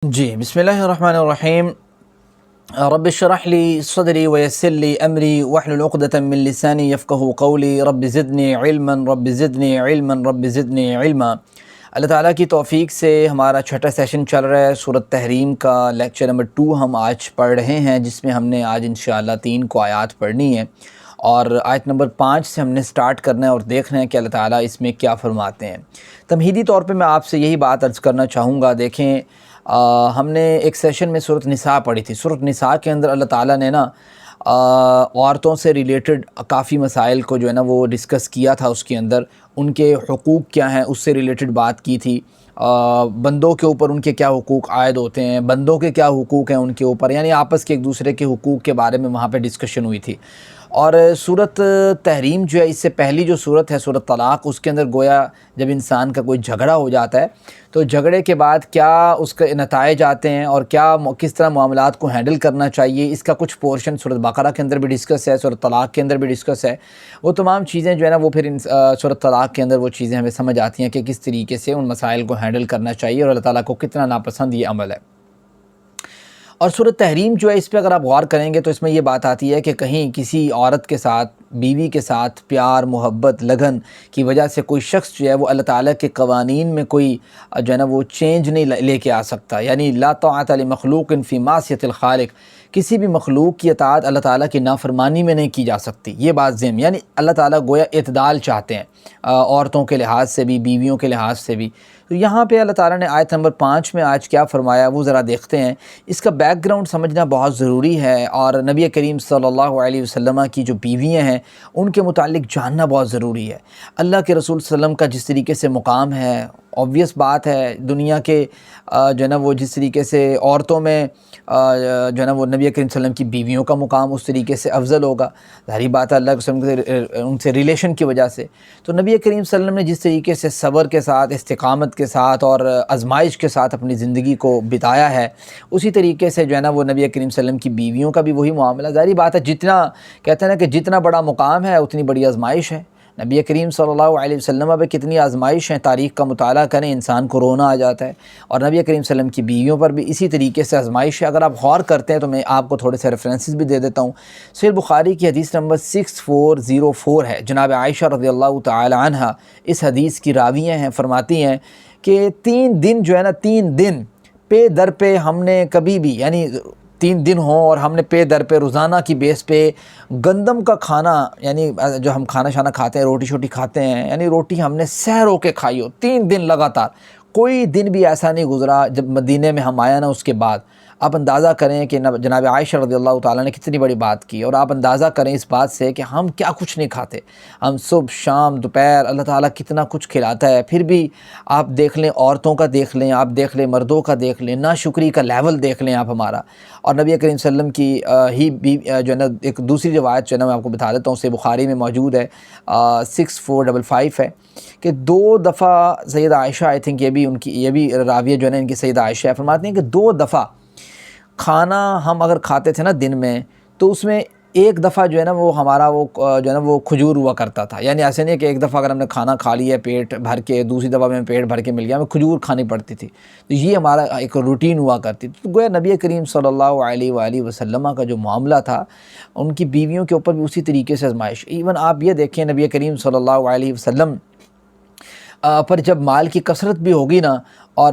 جی بسم اللہ الرحمن الرحیم رب اشرح لی صدری ویسر لی امری واحلل عقدۃ من لسانی یفقہوا قولی رب زدنی علما رب زدنی علما رب زدنی علما۔ اللہ تعالیٰ کی توفیق سے ہمارا چھٹا سیشن چل رہا ہے سورۃ تحریم کا، لیکچر نمبر 2 ہم آج پڑھ رہے ہیں، جس میں ہم نے آج انشاءاللہ 3 کو آیات پڑھنی ہے اور آیت نمبر 5 سے ہم نے سٹارٹ کرنا ہے اور دیکھنا ہے کہ اللہ تعالیٰ اس میں کیا فرماتے ہیں۔ تمہیدی طور پہ میں آپ سے یہی بات عرض کرنا چاہوں گا۔ دیکھیں، ہم نے ایک سیشن میں سورۃ نساء پڑھی تھی۔ سورۃ نساء کے اندر اللہ تعالیٰ نے عورتوں سے ریلیٹڈ کافی مسائل کو جو ہے نا وہ ڈسکس کیا تھا، اس کے اندر ان کے حقوق کیا ہیں اس سے ریلیٹڈ بات کی تھی۔ بندوں کے اوپر ان کے کیا حقوق عائد ہوتے ہیں، بندوں کے کیا حقوق ہیں ان کے اوپر، یعنی آپس کے ایک دوسرے کے حقوق کے بارے میں وہاں پہ ڈسکشن ہوئی تھی۔ اور سورۃ تحریم جو ہے، اس سے پہلی جو سورت ہے سورۃ طلاق، اس کے اندر گویا جب انسان کا کوئی جھگڑا ہو جاتا ہے تو جھگڑے کے بعد کیا اس کے نتائج آتے ہیں اور کس طرح معاملات کو ہینڈل کرنا چاہیے، اس کا کچھ پورشن سورۃ بقرہ کے اندر بھی ڈسکس ہے، سورۃ طلاق کے اندر بھی ڈسکس ہے۔ وہ تمام چیزیں جو ہے نا وہ پھر سورۃ طلاق کے اندر وہ چیزیں ہمیں سمجھ آتی ہیں کہ کس طریقے سے ان مسائل کو ہینڈل کرنا چاہیے اور اللہ تعالیٰ کو کتنا ناپسند یہ عمل ہے۔ اور سورۃ تحریم جو ہے، اس پہ اگر آپ غور کریں گے تو اس میں یہ بات آتی ہے کہ کہیں کسی عورت کے ساتھ، بیوی کے ساتھ پیار، محبت، لگن کی وجہ سے کوئی شخص جو ہے وہ اللہ تعالیٰ کے قوانین میں کوئی جو ہے نا وہ چینج نہیں لے کے آ سکتا، یعنی لا طاعۃ لمخلوق فی معصیۃ الخالق، کسی بھی مخلوق کی اطاعت اللہ تعالیٰ کی نافرمانی میں نہیں کی جا سکتی۔ یہ بات ذہن، یعنی اللہ تعالیٰ گویا اعتدال چاہتے ہیں عورتوں کے لحاظ سے بھی، بیویوں کے لحاظ سے بھی۔ تو یہاں پہ اللہ تعالیٰ نے آیت نمبر 5 میں آج کیا فرمایا وہ ذرا دیکھتے ہیں۔ اس کا بیک گراؤنڈ سمجھنا بہت ضروری ہے، اور نبی کریم صلی اللہ علیہ وسلم کی جو بیویاں ہیں ان کے متعلق جاننا بہت ضروری ہے۔ اللہ کے رسول صلی اللہ علیہ وسلم کا جس طریقے سے مقام ہے، obvious بات ہے، دنیا کے جو ہے نا وہ جس طریقے سے عورتوں میں جو ہے نا وہ نبی کریم صلی اللہ علیہ وسلم کی بیویوں کا مقام اس طریقے سے افضل ہوگا، ظاہری بات ہے اللہ کے وسلم ان سے ریلیشن کی وجہ سے۔ تو نبی کریم صلی اللہ علیہ وسلم نے جس طریقے سے صبر کے ساتھ، استقامت کے ساتھ اور آزمائش کے ساتھ اپنی زندگی کو بتایا ہے، اسی طریقے سے جو ہے نا وہ نبی کریم صلی اللہ علیہ وسلم کی بیویوں کا بھی وہی معاملہ۔ ظاہری بات ہے، جتنا کہتے ہیں نا کہ جتنا بڑا مقام ہے اتنی بڑی آزمائش ہے۔ نبی کریم صلی اللہ علیہ وسلم پہ کتنی آزمائش ہیں، تاریخ کا مطالعہ کریں انسان کو رونا آ جاتا ہے، اور نبی کریم صلی اللہ علیہ وسلم کی بیویوں پر بھی اسی طریقے سے آزمائش ہے۔ اگر آپ غور کرتے ہیں تو میں آپ کو تھوڑے سے ریفرنسز بھی دے دیتا ہوں۔ صحیح بخاری کی حدیث نمبر 6404 ہے، جناب عائشہ رضی اللہ تعالی عنہ اس حدیث کی راویہ ہیں، فرماتی ہیں کہ 3 دن جو ہے نا، 3 دن پے در پہ ہم نے کبھی بھی، یعنی 3 دن ہوں اور ہم نے پے در پہ روزانہ کی بیس پہ گندم کا کھانا، یعنی جو ہم کھانا شانا کھاتے ہیں، روٹی شوٹی کھاتے ہیں، یعنی روٹی ہم نے سحر ہو کے کھائی ہو 3 دن لگاتار، کوئی دن بھی ایسا نہیں گزرا جب مدینے میں ہم آیا نا اس کے بعد۔ آپ اندازہ کریں کہ جناب عائشہ رضی اللہ تعالیٰ نے کتنی بڑی بات کی، اور آپ اندازہ کریں اس بات سے کہ ہم کیا کچھ نہیں کھاتے، ہم صبح شام دوپہر اللہ تعالیٰ کتنا کچھ کھلاتا ہے، پھر بھی آپ دیکھ لیں، عورتوں کا دیکھ لیں، آپ دیکھ لیں مردوں کا دیکھ لیں، ناشکری کا لیول دیکھ لیں آپ ہمارا۔ اور نبی کریم صلی اللہ علیہ وسلم کی جو ہے نا ایک دوسری روایت جو ہے نا میں آپ کو بتا دیتا ہوں، صحیح بخاری میں موجود ہے، 6455 ہے کہ 2 دفعہ سیدہ عائشہ، آئی تھنک یہ بھی راویہ جو ہے نا ان کی سیدہ عائشہ ہے، فرماتی ہیں کہ 2 دفعہ کھانا ہم اگر کھاتے تھے نا دن میں، تو اس میں ایک دفعہ جو ہے نا وہ ہمارا وہ جو ہے نا وہ کھجور ہوا کرتا تھا، یعنی ایسے نہیں کہ ایک دفعہ اگر ہم نے کھانا کھا لیا پیٹ بھر کے، دوسری دفعہ میں پیٹ بھر کے مل گیا، ہمیں کھجور کھانی پڑتی تھی، تو یہ ہمارا ایک روٹین ہوا کرتی تھی۔ تو گویا نبی کریم صلی اللہ علیہ وآلہ وسلم کا جو معاملہ تھا، ان کی بیویوں کے اوپر بھی اسی طریقے سے آزمائش۔ ایون آپ یہ دیکھیں، نبی کریم صلی اللہ علیہ وسلم پر جب مال کی کثرت بھی ہوگی نا، اور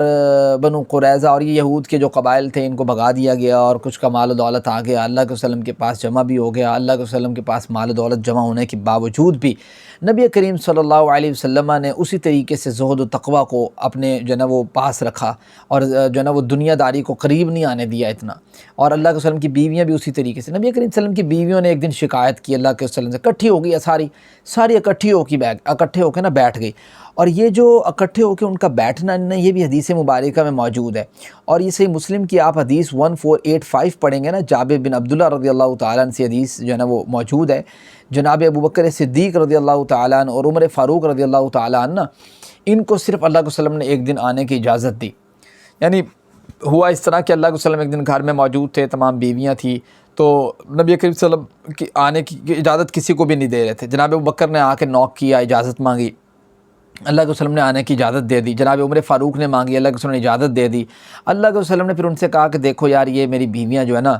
بنو قریظہ اور یہ یہود کے جو قبائل تھے ان کو بھگا دیا گیا، اور کچھ کا مال و دولت آ گیا، اللہ کے وسلم کے پاس جمع بھی ہو گیا، اللہ کے وسلم کے پاس مال و دولت جمع ہونے کے باوجود بھی نبی کریم صلی اللہ علیہ وسلم نے اسی طریقے سے زہد و تقوی کو اپنے جو ہے نا وہ پاس رکھا، اور جو ہے نا وہ دنیا داری کو قریب نہیں آنے دیا اتنا۔ اور اللہ کے وسلم کی بیویاں بھی اسی طریقے سے، نبی کریم صلی اللہ علیہ وسلم کی بیویوں نے ایک دن شکایت کی اللہ کے وسلم سے، اکٹھی ہو گئی، ساری اکٹھے ہو کے نا بیٹھ گئی۔ اور یہ جو اکٹھے ہو کے ان کا بیٹھنا نا، یہ بھی حدیث مبارکہ میں موجود ہے، اور یہ صحیح مسلم کی آپ حدیث 1485 پڑھیں گے نا، جابر بن عبداللہ رضی اللہ تعالیٰ عنہ سے حدیث جو ہے نا وہ موجود ہے، جناب ابو بکر صدیق رضی اللہ تعالیٰ عنہ اور عمر فاروق رضی اللہ تعالیٰ عنہ، ان کو صرف اللہ کے وسلم نے ایک دن آنے کی اجازت دی۔ یعنی ہوا اس طرح کہ اللہ کے وسلم ایک دن گھر میں موجود تھے، تمام بیویاں تھیں، تو نبی کریم صلی اللہ علیہ وسلم کی آنے کی اجازت کسی کو بھی نہیں دے رہے تھے۔ جناب ابو بکر نے آ کے نوک کیا، اجازت مانگی، اللہ کے وسلم نے آنے کی اجازت دے دی، جناب عمر فاروق نے مانگی، اللہ کے وسلم نے اجازت دے دی۔ اللہ کے وسلم نے پھر ان سے کہا کہ دیکھو یار یہ میری بیویاں جو ہے نا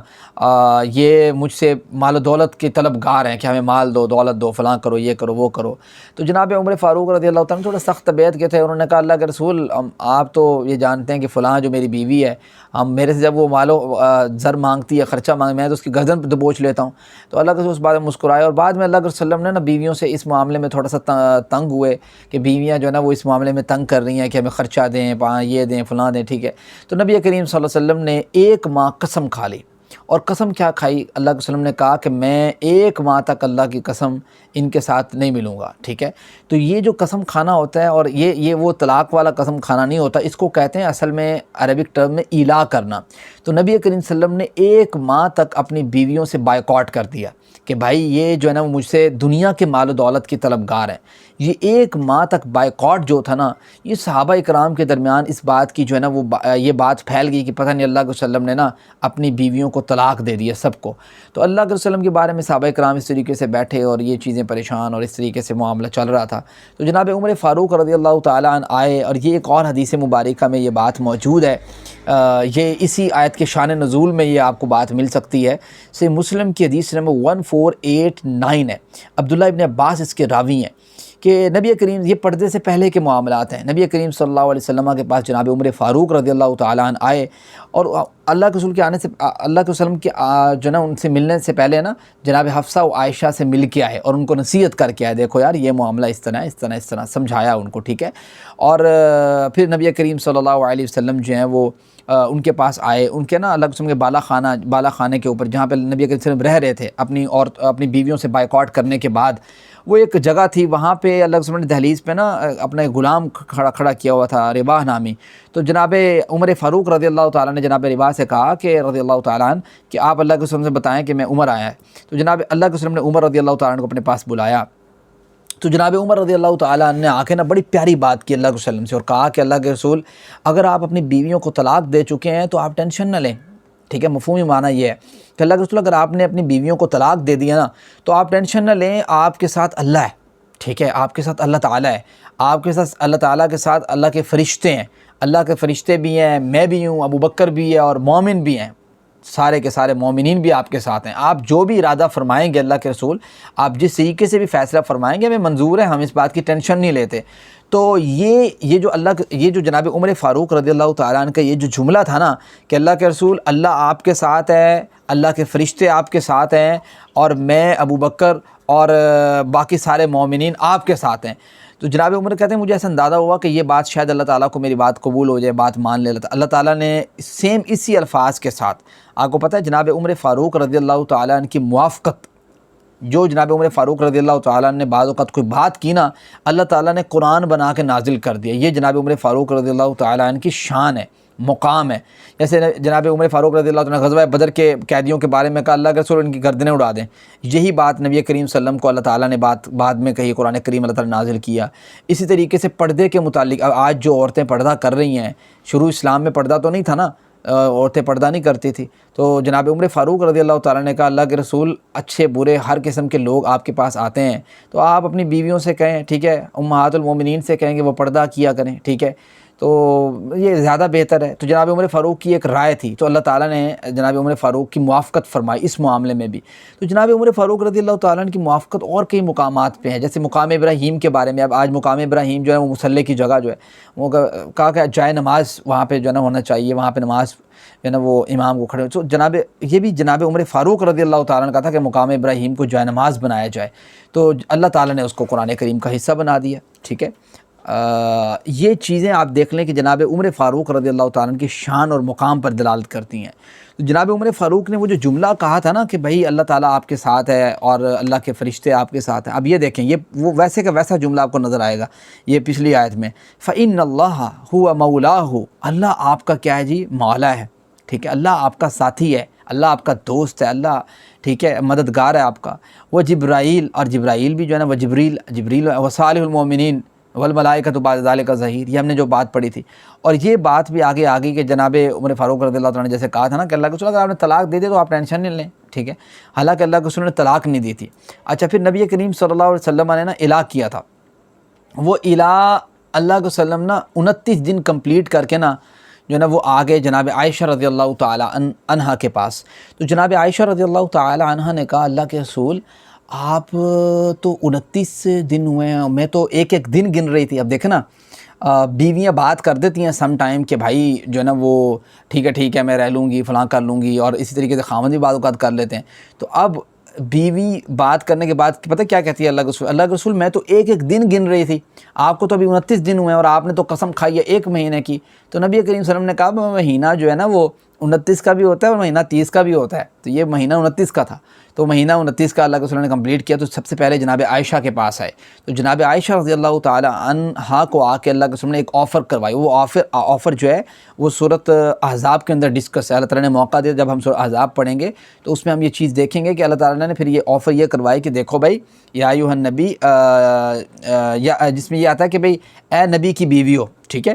یہ مجھ سے مال و دولت کے طلبگار ہیں کہ ہمیں مال دو، دولت دو، فلاں کرو، یہ کرو، وہ کرو۔ تو جناب عمر فاروق رضی اللہ تعالیٰ تھوڑا سخت طبیعت کے تھے، انہوں نے کہا اللہ کے رسول آپ تو یہ جانتے ہیں کہ فلاں جو میری بیوی ہے، ہم میرے سے جب وہ مال و زر مانگتی ہے، خرچہ میں تو اس کی گردن پہ دبوچ لیتا ہوں۔ تو اللہ کے رسول اس بات میں مسکرائے، اور بعد میں اللہ کے وسلم نے نا بیویوں سے اس معاملے میں تھوڑا سا تنگ ہوئے کہ بیویاں جو ہے نا وہ اس معاملے میں تنگ کر رہی ہیں کہ ہمیں خرچہ دیں، یہ دیں، فلاں دیں، ٹھیک ہے۔ تو نبی کریم صلی اللہ علیہ وسلم نے ایک ماہ قسم کھا لی، اور قسم کیا کھائی؟ اللہ کے وسلم نے کہا کہ میں ایک ماہ تک اللہ کی قسم ان کے ساتھ نہیں ملوں گا، ٹھیک ہے۔ تو یہ جو قسم کھانا ہوتا ہے، اور یہ وہ طلاق والا قسم کھانا نہیں ہوتا، اس کو کہتے ہیں اصل میں عربک ٹرم میں ایلا کرنا۔ تو نبی کریم صلی اللہ علیہ وسلم نے ایک ماہ تک اپنی بیویوں سے بائیکاٹ کر دیا کہ بھائی یہ جو ہے نا وہ مجھ سے دنیا کے مال و دولت کی طلبگار ہیں۔ یہ ایک ماہ تک بائیکاٹ جو تھا نا، یہ صحابہ اکرام کے درمیان اس بات کی جو ہے نا وہ یہ بات پھیل گئی کہ پتہ نہیں اللہ کے وسلم نے نا اپنی بیویوں کو طلاق دے دیا سب کو۔ تو اللہ کے وسلم کے بارے میں صحابہ اکرام اس طریقے سے بیٹھے اور یہ چیزیں پریشان، اور اس طریقے سے معاملہ چل رہا تھا۔ تو جناب عمر فاروق رضی اللہ تعالیٰ عنہ آئے، اور یہ ایک اور حدیث مبارکہ میں یہ بات موجود ہے، یہ اسی آیت کے شان نزول میں یہ آپ کو بات مل سکتی ہے۔ صحیح مسلم کی حدیث نمبر 1489 ہے، عبداللہ ابن عباس اس کے راوی ہیں کہ نبی کریم، یہ پردے سے پہلے کے معاملات ہیں، نبی کریم صلی اللہ علیہ وسلم کے پاس جناب عمر فاروق رضی اللہ تعالیٰ عنہ آئے، اور اللہ کے رسول کے آنے سے، اللہ کے وسلم کے جو نا ان سے ملنے سے پہلے نا جناب حفصہ و عائشہ سے مل کے آئے، اور ان کو نصیحت کر کے آئے، دیکھو یار یہ معاملہ اس طرح اس طرح اس طرح سمجھایا ان کو، ٹھیک ہے۔ اور پھر نبی کریم صلی اللہ علیہ وسلم جو ہیں وہ ان کے پاس آئے، ان کے نا اللہ کے وسلم کے بالا خانے کے اوپر جہاں پہ نبی کریم صلی اللہ علیہ وسلم رہ رہے تھے اپنی بیویوں سے بائیکاٹ کرنے کے بعد، وہ ایک جگہ تھی، وہاں پہ اللہ کے وسلم نے دہلیز پہ نا اپنا ایک غلام کھڑا کیا ہوا تھا، رباح نامی۔ تو جناب عمر فاروق رضی اللہ تعالیٰ نے جناب رباح سے کہا کہ رضی اللہ تعالیٰ عنہ کہ آپ اللہ کے وسلم سے بتائیں کہ میں عمر آیا ہے۔ تو جناب اللہ کے وسلم نے عمر رضی اللہ تعالیٰ عنہ کو اپنے پاس بلایا۔ تو جناب عمر رضی اللہ تعالیٰ عنہ نے آ کے نا بڑی پیاری بات کی اللہ کے وسلم سے، اور کہا کہ اللہ کے رسول اگر آپ اپنی بیویوں کو طلاق دے چکے ہیں تو آپ ٹینشن نہ لیں، ٹھیک ہے۔ مفہومی معنی یہ ہے کہ اللہ کے رسول اگر آپ نے اپنی بیویوں کو طلاق دے دیا نا تو آپ ٹینشن نہ لیں، آپ کے ساتھ اللہ ہے، ٹھیک ہے، آپ کے ساتھ اللہ تعالیٰ ہے، آپ کے ساتھ اللہ تعالیٰ کے ساتھ اللہ کے فرشتے ہیں، اللہ کے فرشتے بھی ہیں، میں بھی ہوں، ابو بکر بھی ہے، اور مومن بھی ہیں، سارے کے سارے مومنین بھی آپ کے ساتھ ہیں۔ آپ جو بھی ارادہ فرمائیں گے اللہ کے رسول، آپ جس طریقے سے بھی فیصلہ فرمائیں گے ہمیں منظور ہے، ہم اس بات کی ٹینشن نہیں لیتے۔ تو یہ جو جناب عمر فاروق رضی اللہ تعالیٰ عنہ کا یہ جو جملہ تھا نا کہ اللہ کے رسول اللہ آپ کے ساتھ ہے، اللہ کے فرشتے آپ کے ساتھ ہیں، اور میں ابو بکر اور باقی سارے مومنین آپ کے ساتھ ہیں، تو جناب عمر کہتے ہیں مجھے ایسا اندازہ ہوا کہ یہ بات شاید اللہ تعالیٰ کو میری بات قبول ہو جائے، بات مان لے۔ اللہ تعالیٰ نے سیم اسی الفاظ کے ساتھ، آپ کو پتہ ہے جناب عمر فاروق رضی اللہ تعالیٰ عنہ کی موافقت، جو جناب عمر فاروق رضی اللہ تعالیٰ عنہ نے بعض اوقات کوئی بات کی نا، اللہ تعالیٰ نے قرآن بنا کے نازل کر دیا۔ یہ جناب عمر فاروق رضی اللہ تعالیٰ عنہ کی شان ہے، مقام ہے۔ جیسے جناب عمر فاروق رضی اللہ عنہ غزوہ بدر کے قیدیوں کے بارے میں کہا اللہ کے رسول ان کی گردنیں اڑا دیں، یہی بات نبی کریم صلی اللہ علیہ وسلم کو اللہ تعالیٰ نے بعد میں کہی، قرآن کریم اللہ تعالیٰ نے نازل کیا۔ اسی طریقے سے پردے کے متعلق آج جو عورتیں پردہ کر رہی ہیں، شروع اسلام میں پردہ تو نہیں تھا نا، عورتیں پردہ نہیں کرتی تھی، تو جناب عمر فاروق رضی اللہ تعالیٰ نے کہا اللہ کے رسول اچھے برے ہر قسم کے لوگ آپ کے پاس آتے ہیں، تو آپ اپنی بیویوں سے کہیں، ٹھیک ہے، امہات المومنین سے کہیں کہ وہ پردہ کیا کریں، ٹھیک ہے، تو یہ زیادہ بہتر ہے۔ تو جناب عمر فاروق کی ایک رائے تھی، تو اللہ تعالیٰ نے جناب عمر فاروق کی موافقت فرمائی اس معاملے میں بھی۔ تو جناب عمر فاروق رضی اللہ تعالیٰ عنہ کی موافقت اور کئی مقامات پہ ہے، جیسے مقام ابراہیم کے بارے میں۔ اب آج مقام ابراہیم جو ہے وہ مصلی کی جگہ جو ہے وہ کہا کہ جائے نماز وہاں پہ جو ہے نا ہونا چاہیے، وہاں پہ نماز جو ہے نا وہ امام کو کھڑے، تو یہ بھی جناب عمر فاروق رضی اللہ تعالیٰ عنہ کا تھا کہ مقام ابراہیم کو جائے نماز بنایا جائے، تو اللہ تعالیٰ نے اس کو قرآن کریم کا حصہ بنا دیا، ٹھیک ہے۔ یہ چیزیں آپ دیکھ لیں کہ جناب عمر فاروق رضی اللہ تعالیٰ عنہ کی شان اور مقام پر دلالت کرتی ہیں۔ تو جناب عمر فاروق نے وہ جو جملہ کہا تھا نا کہ بھائی اللہ تعالیٰ آپ کے ساتھ ہے اور اللہ کے فرشتے آپ کے ساتھ ہیں، اب یہ دیکھیں، یہ وہ ویسے کا ویسا جملہ آپ کو نظر آئے گا یہ پچھلی آیت میں، فَإِنَّ اللَّهَ هُوَ مَوْلَاهُ، اللہ آپ کا کیا ہے جی، مولا ہے، ٹھیک ہے، اللہ آپ کا ساتھی ہے، اللہ آپ کا دوست ہے، اللہ ٹھیک ہے مددگار ہے آپ کا۔ وہ جبرائیل، اور جبرائیل بھی جو ہے نا، وہ جبریل وصالح المومنین والملائکۃ بعد ذلک ظہیر، یہ ہم نے جو بات پڑھی تھی، اور یہ بات بھی آگے آگی کہ جناب عمر فاروق رضی اللہ تعالیٰ نے جیسے کہا تھا نا کہ اللہ کے رسول اگر آپ نے طلاق دے دی تو آپ ٹینشن نہیں لیں، ٹھیک ہے، حالانکہ اللہ کے رسول نے طلاق نہیں دی تھی۔ اچھا، پھر نبی کریم صلی اللہ علیہ وسلم نے نا الہ کیا تھا، وہ الہ اللہ کے وسلم نا 29 دن کمپلیٹ کر کے نا جو ہے نا وہ آگے جناب عائشہ رضی اللہ تعالی عنہا کے پاس. تو جناب عائشہ رضی اللہ تعالی عنہا نے کہا اللہ کے رسول آپ تو 29 دن ہوئے ہیں، میں تو ایک ایک دن گن رہی تھی. اب دیکھیں نا بیویاں بات کر دیتی ہیں سم ٹائم کہ بھائی جو ہے نا وہ ٹھیک ہے میں رہ لوں گی فلاں کر لوں گی، اور اسی طریقے سے خاوند بھی بعض اوقات کر لیتے ہیں. تو اب بیوی بات کرنے کے بعد پتہ کیا کہتی ہے اللہ کے رسول میں تو ایک ایک دن گن رہی تھی، آپ کو تو ابھی 29 دن ہوئے ہیں اور آپ نے تو قسم کھائی ہے ایک مہینے کی. تو نبی کریم صلی اللہ علیہ وسلم نے کہا مہینہ جو ہے نا وہ 29 کا بھی ہوتا ہے اور مہینہ 30 کا بھی ہوتا ہے. تو یہ مہینہ 29 کا تھا، تو مہینہ 29 کا اللہ کے رسول نے کمپلیٹ کیا. تو سب سے پہلے جناب عائشہ کے پاس آئے. تو جناب عائشہ رضی اللہ تعالی عنہا کو آ کے اللہ کے رسول نے ایک آفر کروائی. وہ آفر جو ہے وہ سورۃ احزاب کے اندر ڈسکس ہے. اللہ تعالیٰ نے موقع دیا، جب ہم سورۃ احزاب پڑھیں گے تو اس میں ہم یہ چیز دیکھیں گے کہ اللہ تعالیٰ نے پھر یہ آفر یہ کروائی کہ دیکھو بھائی یا ایھا النبی، جس میں یہ آتا ہے کہ بھئی اے نبی کی بیویو، ٹھیک ہے،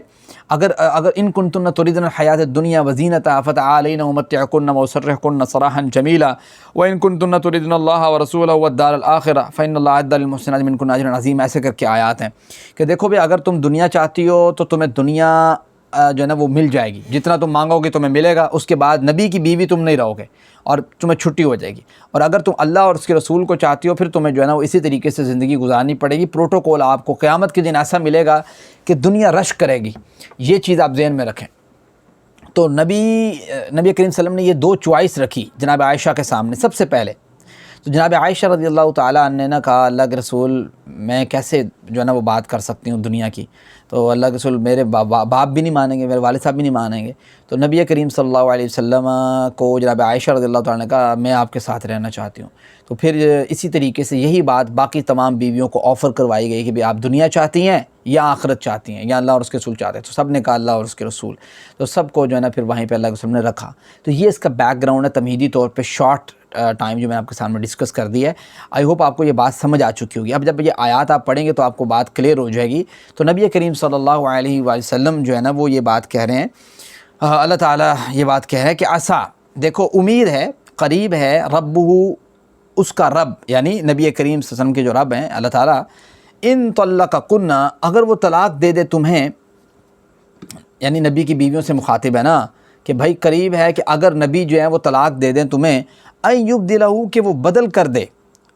اگر ان کنتن تریدن الحیات الدنیا وزینتها فتعالین امتعکن واسرحکن سراحا جمیلا وان کنتن تریدن اللہ ورسولہ والدار الآخرہ فإن اللہ اعد للمحسنات منکن اجرا عظیما. ایسے کر کے آیات ہیں کہ دیکھو بھئی اگر تم دنیا چاہتی ہو تو تمہیں دنیا جو ہے نا وہ مل جائے گی، جتنا تم مانگو گے تمہیں ملے گا. اس کے بعد نبی کی بیوی تم نہیں رہو گے اور تمہیں چھٹی ہو جائے گی. اور اگر تم اللہ اور اس کے رسول کو چاہتی ہو پھر تمہیں جو ہے نا وہ اسی طریقے سے زندگی گزارنی پڑے گی. پروٹوکول آپ کو قیامت کے دن ایسا ملے گا کہ دنیا رش کرے گی. یہ چیز آپ ذہن میں رکھیں. تو نبی کریم صلی اللہ علیہ وسلم نے یہ دو چوائس رکھی جناب عائشہ کے سامنے. سب سے پہلے تو جناب عائشہ رضی اللہ تعالیٰ عنہ نے کہا اللہ کے رسول میں کیسے جو ہے نا وہ بات کر سکتی ہوں دنیا کی. تو اللہ کے رسول میرے باپ بھی نہیں مانیں گے، میرے والد صاحب بھی نہیں مانیں گے. تو نبی کریم صلی اللہ علیہ وسلم کو جناب عائشہ رضی اللہ تعالیٰ نے کہا میں آپ کے ساتھ رہنا چاہتی ہوں. تو پھر اسی طریقے سے یہی بات باقی تمام بیویوں کو آفر کروائی گئی کہ بھی آپ دنیا چاہتی ہیں یا آخرت چاہتی ہیں یا اللہ اور اس کے رسول چاہتے ہیں. تو سب نے کہا اللہ اور اس کے رسول. تو سب کو جو ہے نا پھر وہیں پہ اللہ کے رسول نے رکھا. تو یہ اس کا بیک گراؤنڈ ہے تمہیدی طور پہ شارٹ ٹائم جو میں آپ کے سامنے ڈسکس کر دی ہے. آئی ہوپ آپ کو یہ بات سمجھ آ چکی ہوگی. اب جب یہ آیات آپ پڑھیں گے تو آپ کو بات کلیئر ہو جائے گی. تو نبی کریم صلی اللہ علیہ وآلہ وسلم جو ہے نا وہ یہ بات کہہ رہے ہیں، اللہ تعالیٰ یہ بات کہہ رہے ہیں کہ عسیٰ، دیکھو امید ہے، قریب ہے، ربہ، اس کا رب یعنی نبی کریم صلی اللہ علیہ وسلم کے جو رب ہیں اللہ تعالیٰ، ان طلقکن، اگر وہ طلاق دے دے تمہیں، یعنی نبی کی بیویوں سے مخاطب ہے نا کہ بھائی قریب ہے کہ اگر نبی جو ہیں وہ طلاق دے دیں تمہیں، ان یبدلہ، کہ وہ بدل کر دے،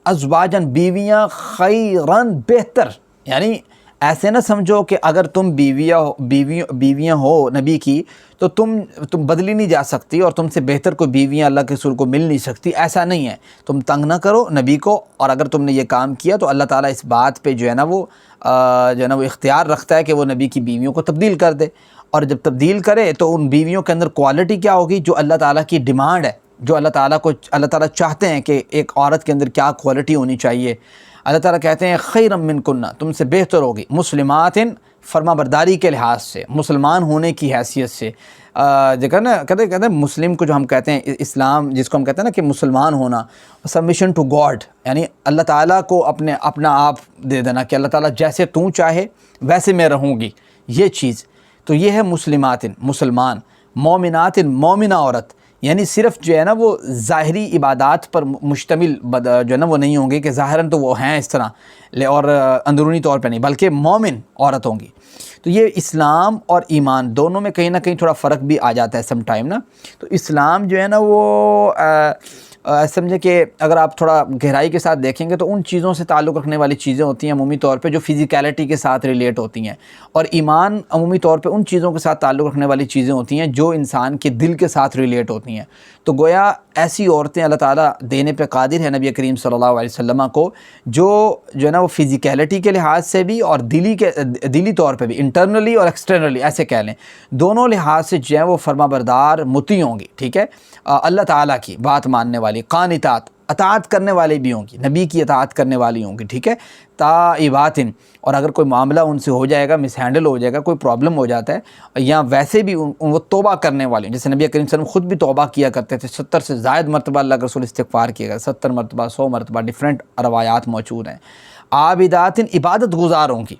ازواجن، بیویاں، خیرن، بہتر. یعنی ایسے نہ سمجھو کہ اگر تم بیویاں ہو نبی کی تو تم بدلی نہیں جا سکتی اور تم سے بہتر کوئی بیویاں اللہ کے رسول کو مل نہیں سکتی. ایسا نہیں ہے. تم تنگ نہ کرو نبی کو، اور اگر تم نے یہ کام کیا تو اللہ تعالیٰ اس بات پہ جو ہے نا وہ اختیار رکھتا ہے کہ وہ نبی کی بیویوں کو تبدیل کر دے. اور جب تبدیل کرے تو ان بیویوں کے اندر کوالٹی کیا ہوگی جو اللہ تعالیٰ کی ڈیمانڈ ہے، جو اللہ تعالیٰ چاہتے ہیں کہ ایک عورت کے اندر کیا کوالٹی ہونی چاہیے. اللہ تعالیٰ کہتے ہیں خیرم منکن، تم سے بہتر ہوگی، مسلمات، فرما برداری کے لحاظ سے، مسلمان ہونے کی حیثیت سے. دیکھا نا کہتے ہیں مسلم کو جو ہم کہتے ہیں، اسلام جس کو ہم کہتے ہیں نا کہ مسلمان ہونا، سبمیشن ٹو گاڈ، یعنی اللہ تعالیٰ کو اپنا آپ دے دینا کہ اللہ تعالیٰ جیسے تو چاہے ویسے میں رہوں گی، یہ چیز. تو یہ ہے مسلمات، مسلمان. مومنات، مومنہ عورت، یعنی صرف جو ہے نا وہ ظاہری عبادات پر مشتمل جو ہے نا وہ نہیں ہوں گے کہ ظاہراً تو وہ ہیں اس طرح اور اندرونی طور پہ نہیں، بلکہ مومن عورت ہوں گی. تو یہ اسلام اور ایمان دونوں میں کہیں نہ کہیں تھوڑا فرق بھی آ جاتا ہے سم ٹائم نا. تو اسلام جو ہے نا وہ سمجھے کہ اگر آپ تھوڑا گہرائی کے ساتھ دیکھیں گے تو ان چیزوں سے تعلق رکھنے والی چیزیں ہوتی ہیں عمومی طور پہ جو فزیکیلٹی کے ساتھ ریلیٹ ہوتی ہیں، اور ایمان عمومی طور پہ ان چیزوں کے ساتھ تعلق رکھنے والی چیزیں ہوتی ہیں جو انسان کے دل کے ساتھ ریلیٹ ہوتی ہیں. تو گویا ایسی عورتیں اللہ تعالیٰ دینے پہ قادر ہے نبی کریم صلی اللہ علیہ وسلم کو، جو ہے نا وہ فزیکیلٹی کے لحاظ سے بھی اور دلی طور پہ بھی، انٹرنلی اور ایکسٹرنلی ایسے کہہ لیں، دونوں لحاظ سے جو ہے وہ فرما بردار مطیع ہوں گی. ٹھیک ہے، اللہ تعالیٰ کی بات ماننے والی، قانتات، اطاعت کرنے والے بھی ہوں گی، نبی کی اطاعت کرنے والی ہوں گی. ٹھیک ہے، تائبات، اور اگر کوئی معاملہ ان سے ہو جائے گا، مس ہینڈل ہو جائے گا، کوئی پرابلم ہو جاتا ہے، یا ویسے بھی وہ توبہ کرنے والی، جیسے نبی کریم صلی اللہ علیہ وسلم خود بھی توبہ کیا کرتے تھے. 70 سے زائد مرتبہ اللہ کے رسول استغفار کیے گا، 70 مرتبہ، 100 مرتبہ، ڈیفرنٹ روایات موجود ہیں. عابدات، عبادت گزار ہوں گی.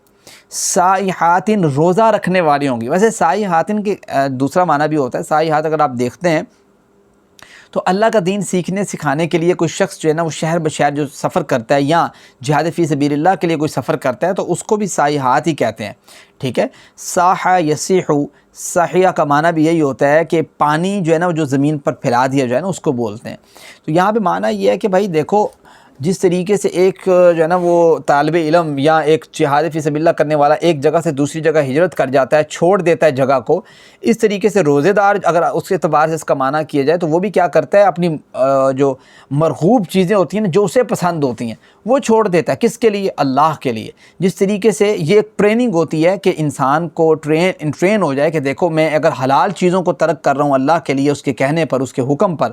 سائحات، روزہ رکھنے والی ہوں گی. ویسے سائحات کے دوسرا معنی بھی ہوتا ہے. سائحات اگر آپ دیکھتے ہیں تو اللہ کا دین سیکھنے سکھانے کے لیے کوئی شخص جو ہے نا وہ شہر بشہر جو سفر کرتا ہے یا جہاد فی سبیل اللہ کے لیے کوئی سفر کرتا ہے تو اس کو بھی سیاحت ہی کہتے ہیں، ٹھیک ہے۔ ساح یسیح، ساحیہ کا معنی بھی یہی ہوتا ہے کہ پانی جو ہے نا وہ جو زمین پر پھیلا دیا جائے نا اس کو بولتے ہیں۔ تو یہاں پہ معنی یہ ہے کہ بھائی دیکھو، جس طریقے سے ایک جو ہے نا وہ طالب علم یا ایک جہاد فی سبیل اللہ کرنے والا ایک جگہ سے دوسری جگہ ہجرت کر جاتا ہے، چھوڑ دیتا ہے جگہ کو، اس طریقے سے روزے دار اگر اس کے اعتبار سے اس کا معنی کیا جائے تو وہ بھی کیا کرتا ہے، اپنی جو مرغوب چیزیں ہوتی ہیں نا جو اسے پسند ہوتی ہیں وہ چھوڑ دیتا ہے، کس کے لیے؟ اللہ کے لیے۔ جس طریقے سے یہ ایک ٹریننگ ہوتی ہے کہ انسان کو ٹرین ہو جائے کہ دیکھو میں اگر حلال چیزوں کو ترک کر رہا ہوں اللہ کے لیے، اس کے کہنے پر، اس کے حکم پر،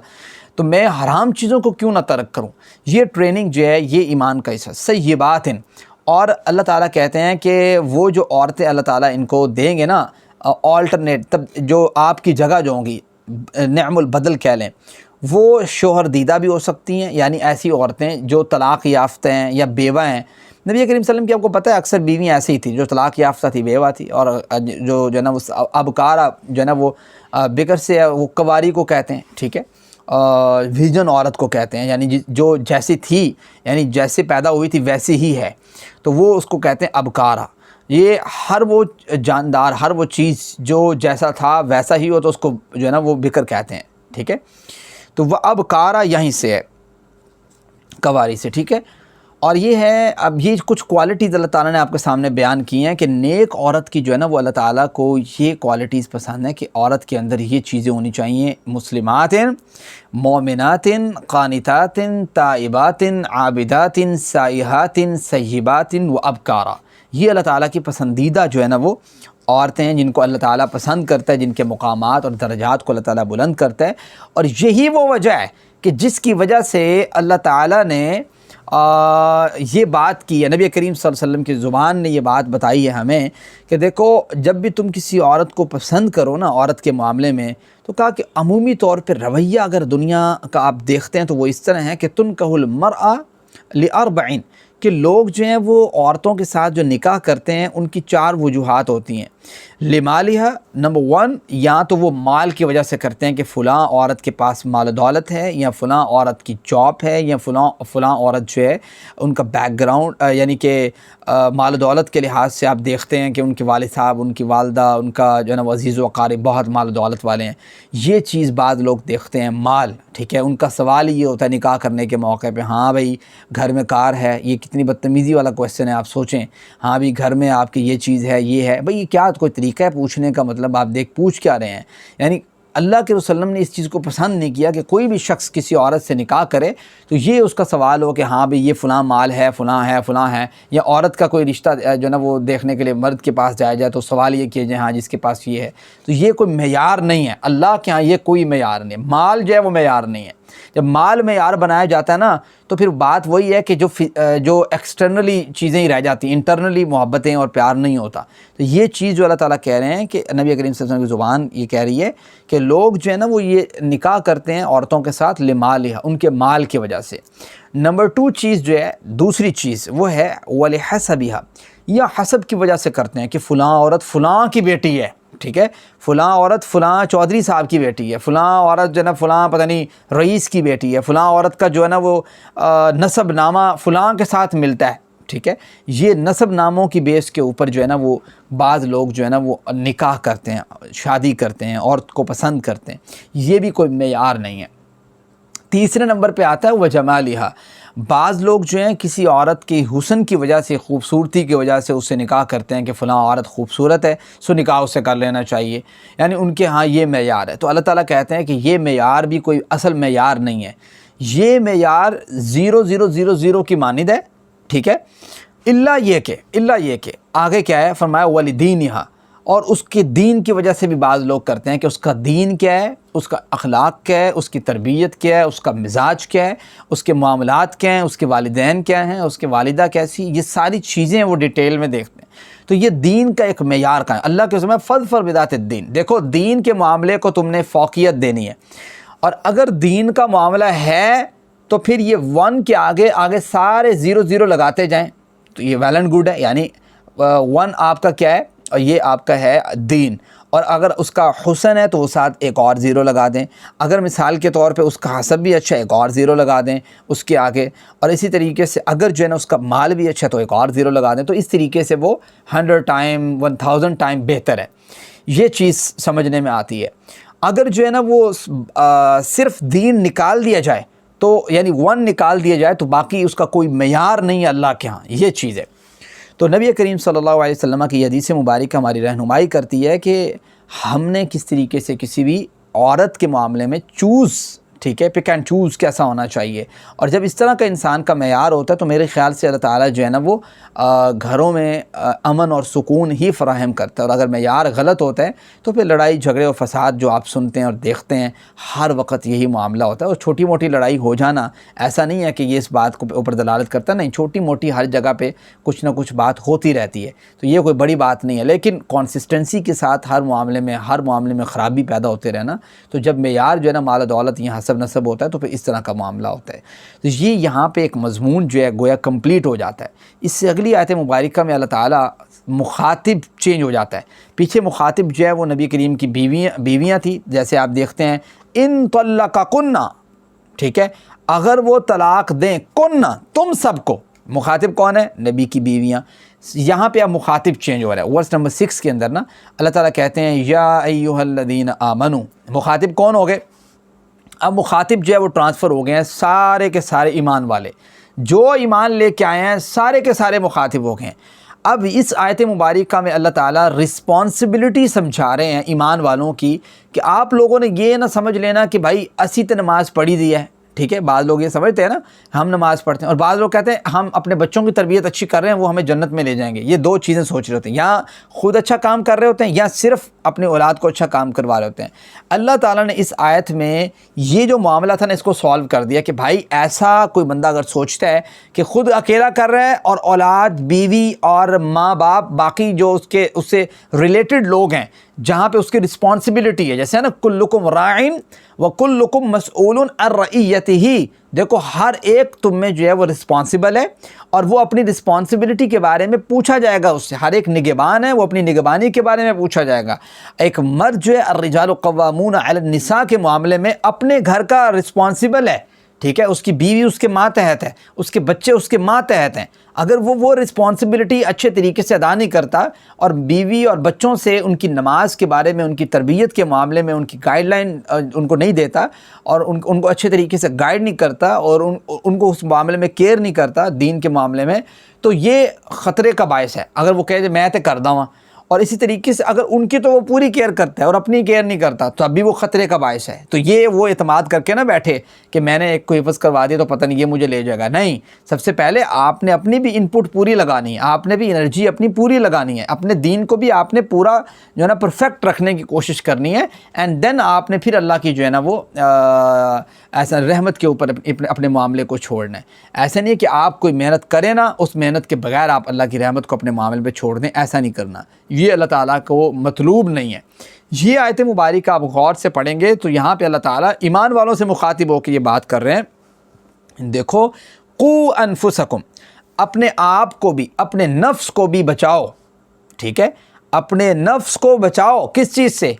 تو میں حرام چیزوں کو کیوں نہ ترک کروں۔ یہ ٹریننگ جو ہے یہ ایمان کا حصہ، صیبات ہیں۔ اور اللہ تعالیٰ کہتے ہیں کہ وہ جو عورتیں اللہ تعالیٰ ان کو دیں گے نا، آلٹرنیٹ، تب جو آپ کی جگہ جو ہوں گی، نعم البدل کہہ لیں، وہ شوہر دیدہ بھی ہو سکتی ہیں، یعنی ایسی عورتیں جو طلاق یافتہ ہیں یا بیوہ ہیں۔ نبی کریم صلی اللہ علیہ وسلم کی آپ کو پتہ ہے اکثر بیویاں ایسی ہی تھیں جو طلاق یافتہ تھی، بیوہ تھی، اور جو ہے نا وہ ابکارہ جو ہے نا وہ بکر سے وہ کواری کو کہتے ہیں، ٹھیک ہے، ویجن عورت کو کہتے ہیں، یعنی جو جیسی تھی، یعنی جیسے پیدا ہوئی تھی ویسی ہی ہے، تو وہ اس کو کہتے ہیں ابکارہ۔ یہ ہر وہ جاندار، ہر وہ چیز جو جیسا تھا ویسا ہی ہو تو اس کو جو ہے نا وہ بکر کہتے ہیں، ٹھیک ہے۔ تو وہ ابکارہ یہیں سے ہے، کواری سے، ٹھیک ہے۔ اور یہ ہے، اب یہ کچھ کوالٹیز اللہ تعالیٰ نے آپ کے سامنے بیان کی ہیں کہ نیک عورت کی جو ہے نا وہ اللہ تعالیٰ کو یہ کوالٹیز پسند ہیں کہ عورت کے اندر یہ چیزیں ہونی چاہیے: مسلمات، مومنات، قانتات، تائبات، عابدات، سائحات، سیبات و ابکارا۔ یہ اللہ تعالیٰ کی پسندیدہ جو ہے نا وہ عورتیں ہیں جن کو اللہ تعالیٰ پسند کرتا ہے، جن کے مقامات اور درجات کو اللہ تعالیٰ بلند کرتا ہے۔ اور یہی وہ وجہ ہے کہ جس کی وجہ سے اللہ تعالیٰ نے یہ بات کی ہے، نبی کریم صلی اللہ علیہ وسلم کی زبان نے یہ بات بتائی ہے ہمیں کہ دیکھو جب بھی تم کسی عورت کو پسند کرو نا، عورت کے معاملے میں، تو کہا کہ عمومی طور پہ رویہ اگر دنیا کا آپ دیکھتے ہیں تو وہ اس طرح ہے کہ تنکح المرأة لأربع، کہ لوگ جو ہیں وہ عورتوں کے ساتھ جو نکاح کرتے ہیں ان کی 4 وجوہات ہوتی ہیں۔ لمالہا، نمبر 1، یا تو وہ مال کی وجہ سے کرتے ہیں کہ فلاں عورت کے پاس مال و دولت ہے، یا فلاں عورت کی جاب ہے، یا فلاں عورت جو ہے ان کا بیک گراؤنڈ، یعنی کہ مال و دولت کے لحاظ سے آپ دیکھتے ہیں کہ ان کے والد صاحب، ان کی والدہ، ان کا جو ہے نا عزیز و اقارب بہت مال و دولت والے ہیں۔ یہ چیز بعض لوگ دیکھتے ہیں، مال، ٹھیک ہے۔ ان کا سوال یہ ہوتا ہے نکاح کرنے کے موقع پہ، ہاں بھائی گھر میں کار ہے، یہ کتنی بدتمیزی والا کویسچن ہے، آپ سوچیں، ہاں بھی گھر میں آپ کی یہ چیز ہے، یہ ہے، بھئی یہ کیا کوئی طریقہ ہے پوچھنے کا؟ مطلب آپ پوچھ کیا رہے ہیں؟ یعنی اللہ کے رسول نے اس چیز کو پسند نہیں کیا کہ کوئی بھی شخص کسی عورت سے نکاح کرے تو یہ اس کا سوال ہو کہ ہاں بھئی یہ فلاں مال ہے، فلاں ہے، یا عورت کا کوئی رشتہ جو ہے نا وہ دیکھنے کے لیے مرد کے پاس جایا جائے تو سوال یہ کیا جائے ہاں جس کے پاس یہ ہے۔ تو یہ کوئی معیار نہیں ہے، اللہ کے ہاں یہ کوئی معیار نہیں ہے، مال جو ہے وہ معیار نہیں ہے۔ جب مال معیار بنایا جاتا ہے نا تو پھر بات وہی ہے کہ جو ایکسٹرنلی چیزیں ہی رہ جاتی ہیں، انٹرنلی محبتیں اور پیار نہیں ہوتا۔ تو یہ چیز جو اللہ تعالیٰ کہہ رہے ہیں کہ نبی کریم صلی اللہ علیہ وسلم کی زبان یہ کہہ رہی ہے کہ لوگ جو ہے نا وہ یہ نکاح کرتے ہیں عورتوں کے ساتھ لمالہا، ان کے مال کی وجہ سے۔ نمبر 2 چیز جو ہے، دوسری چیز وہ ہے ولحسبہا، یا حسب کی وجہ سے کرتے ہیں کہ فلاں عورت فلاں کی بیٹی ہے، ٹھیک ہے، فلاں عورت فلاں چودھری صاحب کی بیٹی ہے، فلاں عورت جو ہے نا فلاں پتہ نہیں رئیس کی بیٹی ہے، فلاں عورت کا جو ہے نا وہ نسب نامہ فلاں کے ساتھ ملتا ہے، ٹھیک ہے۔ یہ نسب ناموں کی بیس کے اوپر جو ہے نا وہ بعض لوگ جو ہے نا وہ نکاح کرتے ہیں، شادی کرتے ہیں، عورت کو پسند کرتے ہیں، یہ بھی کوئی معیار نہیں ہے۔ تیسرے نمبر پہ آتا ہے وجمالہا، بعض لوگ جو ہیں کسی عورت کی حسن کی وجہ سے، خوبصورتی کی وجہ سے اس سے نکاح کرتے ہیں کہ فلاں عورت خوبصورت ہے سو نکاح اس سے کر لینا چاہیے، یعنی ان کے ہاں یہ معیار ہے۔ تو اللہ تعالیٰ کہتے ہیں کہ یہ معیار بھی کوئی اصل معیار نہیں ہے، یہ معیار 0.000 کی مانند ہے، ٹھیک ہے۔ اللہ یہ کہ آگے کیا ہے، فرمایا ولدینہا، اور اس کے دین کی وجہ سے بھی بعض لوگ کرتے ہیں کہ اس کا دین کیا ہے، اس کا اخلاق کیا ہے، اس کی تربیت کیا ہے، اس کا مزاج کیا ہے، اس کے معاملات کیا ہیں، اس کے والدین کیا ہیں، اس کے والدہ کیسی، یہ ساری چیزیں وہ ڈیٹیل میں دیکھتے ہیں۔ تو یہ دین کا ایک معیار کا ہے۔ اللہ کے حکم ہے فظفر بذات الدین، دیکھو دین کے معاملے کو تم نے فوقیت دینی ہے، اور اگر دین کا معاملہ ہے تو پھر یہ 1 کے آگے سارے 0 لگاتے جائیں تو یہ ویل اینڈ گڈ ہے، یعنی 1 آپ کا کیا ہے، اور یہ آپ کا ہے دین، اور اگر اس کا حسن ہے تو وہ ساتھ ایک اور زیرو لگا دیں، اگر مثال کے طور پہ اس کا حسب بھی اچھا ہے ایک اور زیرو لگا دیں اس کے آگے، اور اسی طریقے سے اگر جو ہے نا اس کا مال بھی اچھا ہے تو ایک اور زیرو لگا دیں، تو اس طریقے سے وہ 100 ٹائم 1000 ٹائم بہتر ہے۔ یہ چیز سمجھنے میں آتی ہے۔ اگر جو ہے نا وہ صرف دین نکال دیا جائے تو یعنی 1 نکال دیا جائے تو باقی اس کا کوئی معیار نہیں ہے اللہ کے ہاں، یہ چیز ہے۔ تو نبی کریم صلی اللہ علیہ وسلم کی حدیث مبارکہ ہماری رہنمائی کرتی ہے کہ ہم نے کس طریقے سے کسی بھی عورت کے معاملے میں ٹھیک ہے، پک اینڈ چوز کیسا ہونا چاہیے، اور جب اس طرح کا انسان کا معیار ہوتا ہے تو میرے خیال سے اللہ تعالیٰ جو ہے نا وہ گھروں میں امن اور سکون ہی فراہم کرتا ہے، اور اگر معیار غلط ہوتا ہے تو پھر لڑائی جھگڑے اور فساد جو آپ سنتے ہیں اور دیکھتے ہیں ہر وقت یہی معاملہ ہوتا ہے، اور چھوٹی موٹی لڑائی ہو جانا ایسا نہیں ہے کہ یہ اس بات کو اوپر دلالت کرتا ہے، نہیں، چھوٹی موٹی ہر جگہ پہ کچھ نہ کچھ بات ہوتی رہتی ہے، تو یہ کوئی بڑی بات نہیں ہے، لیکن کنسسٹنسی کے ساتھ ہر معاملے میں خرابی پیدا ہوتے رہنا، تو جب معیار جو ہے نا مال و دولت یہ حسب نسب ہوتا ہے تو پھر اس طرح کا معاملہ ہوتا ہے۔ تو یہ یہاں پہ ایک مضمون جو ہے گویا کمپلیٹ ہو جاتا ہے۔ اس سے اگلی آیت مبارکہ میں اللہ تعالیٰ مخاطب چینج ہو جاتا ہے۔ پیچھے مخاطب جو ہے وہ نبی کریم کی بیویاں تھیں، جیسے آپ دیکھتے ہیں ان طلقکن، ٹھیک ہے، اگر وہ طلاق دیں، کن تم سب کو، مخاطب کون ہے؟ نبی کی بیویاں۔ یہاں پہ اب مخاطب چینج ہو رہا ہے۔ ورس نمبر 6 کے اندر نا اللہ تعالیٰ کہتے ہیں یا ایھا الذین آمنوا، مخاطب کون ہو گئے؟ اب مخاطب جو ہے وہ ٹرانسفر ہو گئے ہیں سارے کے سارے ایمان والے، جو ایمان لے کے آئے ہیں سارے کے سارے مخاطب ہو گئے ہیں۔ اب اس آیت مبارکہ میں اللہ تعالیٰ رسپانسبلٹی سمجھا رہے ہیں ایمان والوں کی کہ آپ لوگوں نے یہ نہ سمجھ لینا کہ بھائی اسی تو نماز پڑھی دی ہے، ٹھیک ہے، بعض لوگ یہ سمجھتے ہیں نا ہم نماز پڑھتے ہیں، اور بعض لوگ کہتے ہیں ہم اپنے بچوں کی تربیت اچھی کر رہے ہیں وہ ہمیں جنت میں لے جائیں گے۔ یہ دو چیزیں سوچ رہے ہوتے ہیں، یا خود اچھا کام کر رہے ہوتے ہیں یا صرف اپنے اولاد کو اچھا کام کروا رہے ہوتے ہیں۔ اللہ تعالیٰ نے اس آیت میں یہ جو معاملہ تھا نا اس کو سالو کر دیا کہ بھائی ایسا کوئی بندہ اگر سوچتا ہے کہ خود اکیلا کر رہا ہے اور اولاد، بیوی اور ماں باپ باقی جو اس سے ریلیٹڈ لوگ ہیں جہاں پہ اس کی رسپانسبلٹی ہے، جیسے ہے نا کلکم راعن وکلکم مسئول عن رعیتہ، دیکھو ہر ایک تم میں جو ہے وہ رسپانسبل ہے اور وہ اپنی رسپانسبلٹی کے بارے میں پوچھا جائے گا اس سے، ہر ایک نگہبان ہے وہ اپنی نگہبانی کے بارے میں پوچھا جائے گا۔ ایک مرد جو ہے الرجال قوامون علی النساء کے معاملے میں اپنے گھر کا رسپانسبل ہے، ٹھیک ہے، اس کی بیوی اس کے ماتحت ہے، اس کے بچے اس کے ماتحت ہیں، اگر وہ رسپانسبلٹی اچھے طریقے سے ادا نہیں کرتا اور بیوی اور بچوں سے ان کی نماز کے بارے میں، ان کی تربیت کے معاملے میں ان کی گائیڈ لائن ان کو نہیں دیتا اور ان کو اچھے طریقے سے گائیڈ نہیں کرتا اور ان کو اس معاملے میں کیئر نہیں کرتا دین کے معاملے میں، تو یہ خطرے کا باعث ہے۔ اگر وہ کہے میں تے کردا ہوں، اور اسی طریقے سے اگر ان کی تو وہ پوری کیئر کرتا ہے اور اپنی کیئر نہیں کرتا تو اب بھی وہ خطرے کا باعث ہے۔ تو یہ وہ اعتماد کر کے نہ بیٹھے کہ میں نے ایک کو حفظ کروا دیا تو پتہ نہیں یہ مجھے لے جائے گا، نہیں، سب سے پہلے آپ نے اپنی بھی ان پٹ پوری لگانی ہے، آپ نے بھی انرجی اپنی پوری لگانی ہے، اپنے دین کو بھی آپ نے پورا جو ہے نا پرفیکٹ رکھنے کی کوشش کرنی ہے، اینڈ دین آپ نے پھر اللہ کی جو ہے نا وہ ایسا رحمت کے اوپر اپنے معاملے کو چھوڑنا ہے۔ ایسا نہیں ہے کہ آپ کوئی محنت کریں نا اس محنت کے بغیر آپ اللہ کی رحمت کو اپنے معاملے پہ چھوڑ دیں، ایسا نہیں کرنا، یہ اللہ تعالیٰ کو مطلوب نہیں ہے۔ یہ آیت مبارکہ آپ غور سے پڑھیں گے تو یہاں پہ اللہ تعالیٰ ایمان والوں سے مخاطب ہو کے یہ بات کر رہے ہیں، دیکھو قو انفسکم، اپنے آپ کو بھی، اپنے نفس کو بھی بچاؤ، ٹھیک ہے، اپنے نفس کو بچاؤ کس چیز سے؟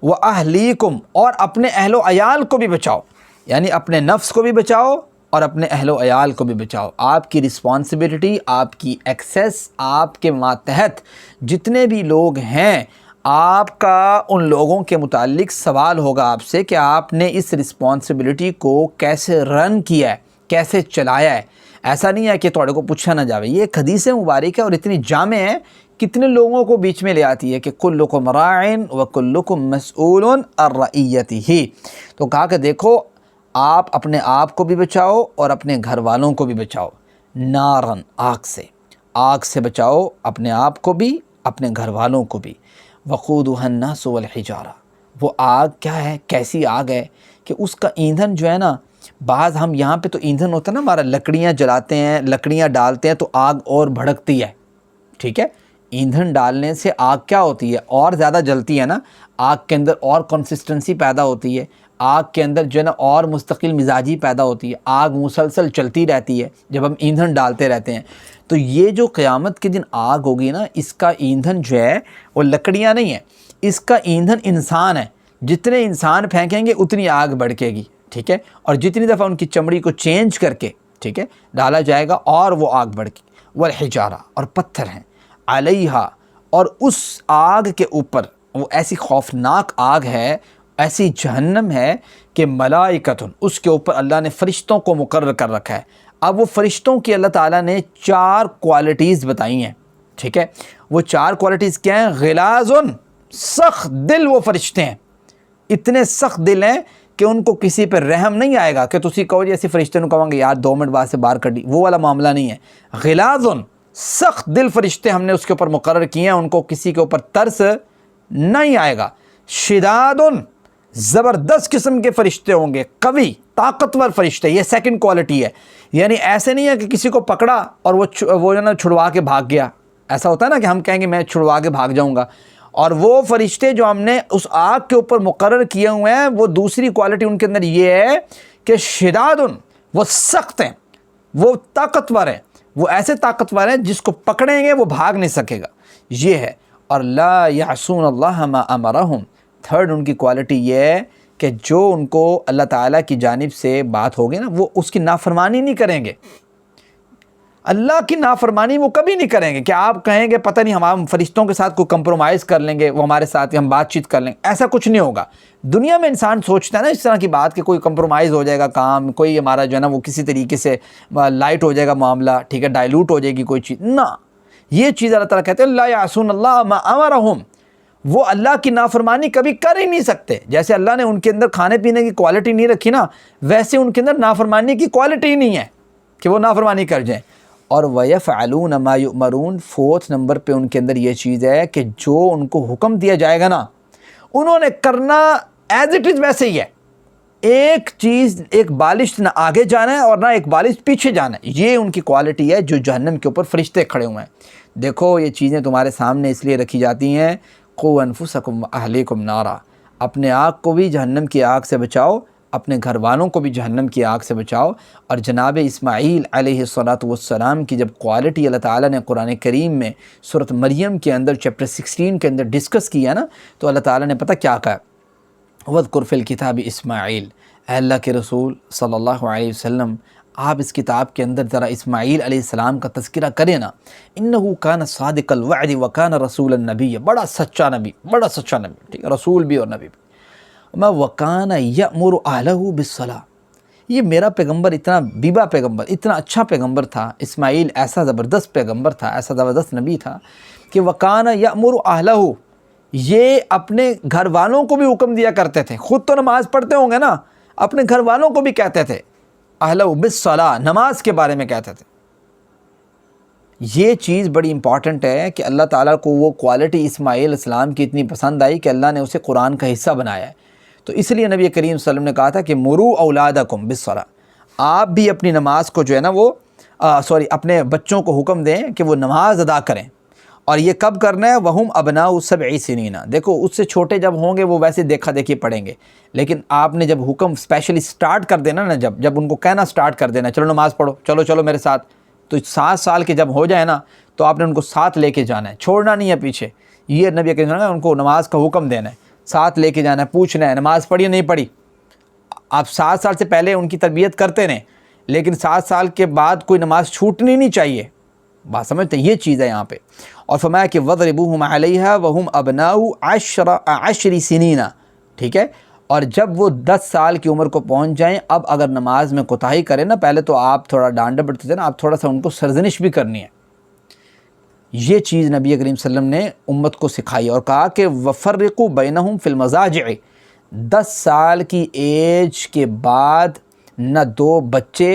وَأَهْلِيكُمْ، اور اپنے اہل و عیال کو بھی بچاؤ، یعنی اپنے نفس کو بھی بچاؤ اور اپنے اہل و عیال کو بھی بچاؤ۔ آپ کی رسپانسبلٹی، آپ کی ایکسیس، آپ کے ماتحت جتنے بھی لوگ ہیں، آپ کا ان لوگوں کے متعلق سوال ہوگا آپ سے کہ آپ نے اس رسپانسبلٹی کو کیسے رن کیا ہے، کیسے چلایا ہے۔ ایسا نہیں ہے کہ تھوڑے کو پوچھا نہ جاوے، یہ ایک حدیث مبارک ہے اور اتنی جامع ہے، کتنے لوگوں کو بیچ میں لے آتی ہے کہ کلکم راعن وکلکم مسئول عن رعیتہ۔ تو کہا کہ دیکھو آپ اپنے آپ کو بھی بچاؤ اور اپنے گھر والوں کو بھی بچاؤ، نارن، آگ سے بچاؤ اپنے آپ کو بھی، اپنے گھر والوں کو بھی۔ وقودها الناس والحجارہ، وہ آگ کیا ہے، کیسی آگ ہے کہ اس کا ایندھن جو ہے نا، بعض ہم یہاں پہ تو ایندھن ہوتا ہے نا ہمارا، لکڑیاں جلاتے ہیں، لکڑیاں ڈالتے ہیں تو آگ اور بھڑکتی ہے، ٹھیک ہے، ایندھن ڈالنے سے آگ کیا ہوتی ہے؟ اور زیادہ جلتی ہے نا، آگ کے اندر اور کنسسٹنسی پیدا ہوتی ہے، آگ کے اندر جو ہے نا اور مستقل مزاجی پیدا ہوتی ہے، آگ مسلسل چلتی رہتی ہے جب ہم ایندھن ڈالتے رہتے ہیں۔ تو یہ جو قیامت کے دن آگ ہوگی نا، اس کا ایندھن جو ہے وہ لکڑیاں نہیں ہیں، اس کا ایندھن انسان ہے۔ جتنے انسان پھینکیں گے اتنی آگ بڑھے گی، ٹھیک ہے، اور جتنی دفعہ ان کی چمڑی کو چینج کر کے، ٹھیک ہے، ڈالا جائے گا اور وہ آگ بڑھے گی۔ والحجارہ، اور پتھر ہیں، علیہا، اور اس آگ کے اوپر، وہ ایسی خوفناک آگ ہے، ایسی جہنم ہے کہ ملائکتن، اس کے اوپر اللہ نے فرشتوں کو مقرر کر رکھا ہے۔ اب وہ فرشتوں کی اللہ تعالیٰ نے 4 کوالٹیز بتائی ہیں، ٹھیک ہے۔ وہ 4 کوالٹیز کیا ہیں؟ غلاظن، سخت دل وہ فرشتے ہیں، اتنے سخت دل ہیں کہ ان کو کسی پہ رحم نہیں آئے گا کہ تسی کہو جی ایسے فرشتے نوں کہوں گے یار 2 منٹ بعد سے باہر کر دی، وہ والا معاملہ نہیں ہے۔ غلاظن، سخت دل فرشتے ہم نے اس کے اوپر مقرر کیے ہیں، ان کو کسی کے اوپر ترس نہیں آئے گا۔ شدادن، زبردست قسم کے فرشتے ہوں گے، قوی، طاقتور فرشتے، یہ سیکنڈ کوالٹی ہے۔ یعنی ایسے نہیں ہے کہ کسی کو پکڑا اور وہ جو نا چھڑوا کے بھاگ گیا، ایسا ہوتا ہے نا کہ ہم کہیں گے میں چھڑوا کے بھاگ جاؤں گا۔ اور وہ فرشتے جو ہم نے اس آگ کے اوپر مقرر کیے ہوئے ہیں، وہ دوسری کوالٹی ان کے اندر یہ ہے کہ شدادن، وہ سخت ہیں، وہ طاقتور ہیں، وہ ایسے طاقتور ہیں جس کو پکڑیں گے وہ بھاگ نہیں سکے گا، یہ ہے۔ اور لا یعصون اللہ ما امرہم، تھرڈ ان کی کوالٹی یہ ہے کہ جو ان کو اللہ تعالیٰ کی جانب سے بات ہوگی نا، وہ اس کی نافرمانی نہیں کریں گے۔ اللہ کی نافرمانی وہ کبھی نہیں کریں گے کہ آپ کہیں گے پتہ نہیں ہم فرشتوں کے ساتھ کوئی کمپرومائز کر لیں گے، وہ ہمارے ساتھ ہم بات چیت کر لیں گے، ایسا کچھ نہیں ہوگا۔ دنیا میں انسان سوچتا ہے نا اس طرح کی بات کہ کوئی کمپرومائز ہو جائے گا کام، کوئی ہمارا جو ہے نا وہ کسی طریقے سے لائٹ ہو جائے گا معاملہ، ٹھیک ہے، ڈائلوٹ ہو جائے گی کوئی چیز، نہ، یہ چیز اللہ تعالیٰ کہتے ہیں لا یعصون اللہ ما امرہم، وہ اللہ کی نافرمانی کبھی کر ہی نہیں سکتے۔ جیسے اللہ نے ان کے اندر کھانے پینے کی کوالٹی نہیں رکھی نا، ویسے ان کے اندر نافرمانی کی کوالٹی ہی نہیں ہے کہ وہ نافرمانی کر جائیں۔ اور وَيَفْعَلُونَ مَا يُؤْمَرُونَ، 4 نمبر پہ ان کے اندر یہ چیز ہے کہ جو ان کو حکم دیا جائے گا نا، انہوں نے کرنا ایز اٹ از ویسے ہی ہے۔ ایک چیز، ایک بالش نہ آگے جانا ہے اور نہ ایک بالش پیچھے جانا ہے، یہ ان کی کوالٹی ہے جو جہنم کے اوپر فرشتے کھڑے ہوئے ہیں۔ دیکھو یہ چیزیں تمہارے سامنے اس لیے رکھی جاتی ہیں، قُوا أَنفُسَكُمْ وَأَهْلِيكُمْ نَارًا، اپنے آگ کو بھی جہنم کی آگ سے بچاؤ، اپنے گھر والوں کو بھی جہنم کی آگ سے بچاؤ۔ اور جناب اسماعیل علیہ السلام کی جب کوالٹی اللہ تعالیٰ نے قرآن کریم میں سورۃ مریم کے اندر چیپٹر 16 کے اندر ڈسکس کیا نا، تو اللہ تعالیٰ نے پتہ کیا کہا؟ وَاذْكُرْ فِي الْكِتَابِ اسماعیل، اے اللہ کے رسول صلی اللہ علیہ وسلم، آپ اس کتاب کے اندر ذرا اسماعیل علیہ السلام کا تذکرہ کریں نا، انہو کان صادق الوعد وکان رسول النبی، بڑا سچا نبی، بڑا سچا نبی، ٹھیک ہے، رسول بھی اور نبی بھی۔ وَكَانَ يَأْمُرُ أَهْلَهُ بِالصَّلَاةِ، یہ میرا پیغمبر اتنا بیبا پیغمبر، اتنا اچھا پیغمبر تھا، اسماعیل ایسا زبردست پیغمبر تھا، ایسا زبردست نبی تھا کہ وَكَانَ يَأْمُرُ أَهْلَهُ، یہ اپنے گھر والوں کو بھی حکم دیا کرتے تھے، خود تو نماز پڑھتے ہوں گے نا، اپنے گھر والوں کو بھی کہتے تھے أَهْلَهُ بِالصَّلَاةِ، نماز کے بارے میں کہتے تھے۔ یہ چیز بڑی امپورٹنٹ ہے کہ اللہ تعالیٰ کو وہ کوالٹی اسماعیل علیہ السلام کی اتنی پسند آئی کہ اللہ نے اسے قرآن کا حصہ بنایا ہے۔ تو اس لیے نبی کریم صلی اللہ علیہ وسلم نے کہا تھا کہ مرو اولادکم بالصلاۃ، آپ بھی اپنی نماز کو جو ہے نا وہ اپنے بچوں کو حکم دیں کہ وہ نماز ادا کریں۔ اور یہ کب کرنا ہے؟ وہم ابناء 7 سنین، دیکھو اس سے چھوٹے جب ہوں گے وہ ویسے دیکھا دیکھی پڑھیں گے، لیکن آپ نے جب حکم اسپیشلی سٹارٹ کر دینا نا، جب ان کو کہنا سٹارٹ کر دینا چلو نماز پڑھو، چلو چلو میرے ساتھ، تو 7 سال کے جب ہو جائے نا تو آپ نے ان کو ساتھ لے کے جانا ہے، چھوڑنا نہیں ہے پیچھے۔ یہ نبی کریم صلی اللہ علیہ وسلم نے ان کو نماز کا حکم دینا ہے، ساتھ لے کے جانا ہے، پوچھنا ہے نماز پڑھی نہیں پڑھی۔ آپ 7 سال سے پہلے ان کی تربیت کرتے رہیں، لیکن 7 سال کے بعد کوئی نماز چھوٹنی نہیں چاہیے، بات سمجھتے ہیں؟ یہ چیز ہے یہاں پہ۔ اور فرمایا کہ وَضْرِبُوهُمْ عَلَيْهَا وَهُمْ أَبْنَاءُ 10 سنین، ٹھیک ہے۔ اور جب وہ 10 سال کی عمر کو پہنچ جائیں، اب اگر نماز میں کوتاہی کریں نا، پہلے تو آپ تھوڑا ڈانٹ ڈپٹ تھے نا، آپ تھوڑا سا ان کو سرزنش بھی کرنی ہے۔ یہ چیز نبی کریم صلی اللہ علیہ وسلم نے امت کو سکھائی اور کہا کہ وَفَرِّقُوا بَيْنَهُمْ فِي الْمَضَاجِعِ، 10 سال کی ایج کے بعد نہ 2 بچے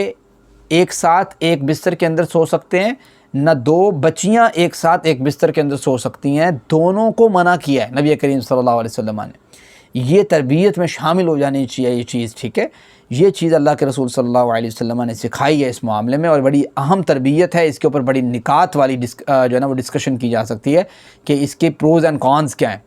ایک ساتھ ایک بستر کے اندر سو سکتے ہیں، نہ 2 بچیاں ایک ساتھ ایک بستر کے اندر سو سکتی ہیں، دونوں کو منع کیا ہے نبی کریم صلی اللہ علیہ وسلم نے۔ یہ تربیت میں شامل ہو جانی چاہیے یہ چیز، ٹھیک ہے۔ یہ چیز اللہ کے رسول صلی اللہ علیہ وسلم نے سکھائی ہے اس معاملے میں، اور بڑی اہم تربیت ہے۔ اس کے اوپر بڑی نکات والی جو ہے نا وہ ڈسکشن کی جا سکتی ہے کہ اس کے پروز اینڈ کونس کیا ہیں۔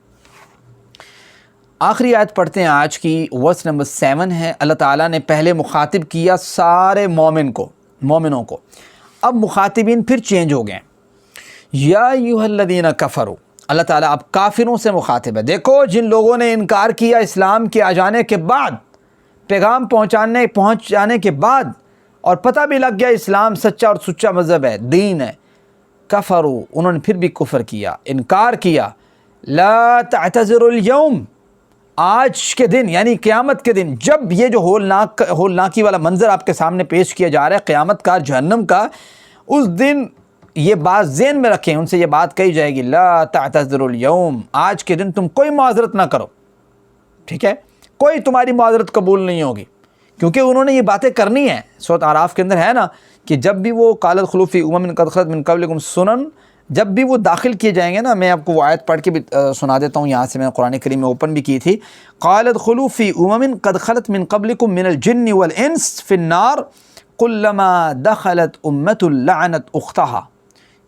آخری آیت پڑھتے ہیں آج کی، ورس نمبر 7 ہے۔ اللہ تعالیٰ نے پہلے مخاطب کیا سارے مومنوں کو، اب مخاطبین پھر چینج ہو گئے۔ یا ایھا الذین کفروا، اللہ تعالیٰ اب کافروں سے مخاطب ہے۔ دیکھو جن لوگوں نے انکار کیا اسلام کے آ جانے کے بعد، پیغام پہنچ جانے کے بعد، اور پتہ بھی لگ گیا اسلام سچا اور سچا مذہب ہے، دین ہے، کفروا، انہوں نے پھر بھی کفر کیا، انکار کیا۔ لا تعتذروا اليوم، آج کے دن یعنی قیامت کے دن، جب یہ جو ہولناکی والا منظر آپ کے سامنے پیش کیا جا رہا ہے قیامت کا، جہنم کا، اس دن یہ بات ذہن میں رکھیں، ان سے یہ بات کہی جائے گی، لا تعتذروا اليوم، آج کے دن تم کوئی معذرت نہ کرو، ٹھیک ہے، کوئی تمہاری معذرت قبول نہیں ہوگی، کیونکہ انہوں نے یہ باتیں کرنی ہیں۔ سورۃ اعراف کے اندر ہے نا کہ جب بھی وہ قالت خلوا فی امم قد خلت من قبلکم سنن، جب بھی وہ داخل کیے جائیں گے نا، میں آپ کو وہ آیت پڑھ کے بھی سنا دیتا ہوں، یہاں سے میں نے قرآن کریم میں اوپن بھی کی تھی۔ قالت خلوا فی امم قد خلت من قبلکم من الجن والانس فی النار کلما دخلت امۃ لعنت اختہا،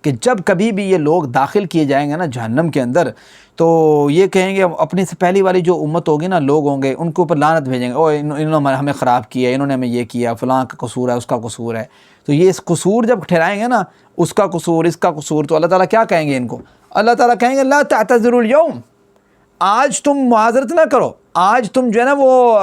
کہ جب کبھی بھی یہ لوگ داخل کیے جائیں گے نا جہنم کے اندر، تو یہ کہیں گے اپنی سے پہلی والی جو امت ہوگی نا، لوگ ہوں گے، ان کے اوپر لعنت بھیجیں گے، اوہ انہوں نے ہمیں خراب کیا، انہوں نے ہمیں یہ کیا، فلاں کا قصور ہے، اس کا قصور ہے۔ تو یہ اس قصور جب ٹھہرائیں گے نا، اس کا قصور، اس کا قصور، تو اللہ تعالیٰ کیا کہیں گے ان کو؟ اللہ تعالیٰ کہیں گے لا تعتذروا اليوم، آج تم معذرت نہ کرو، آج تم جو ہے نا وہ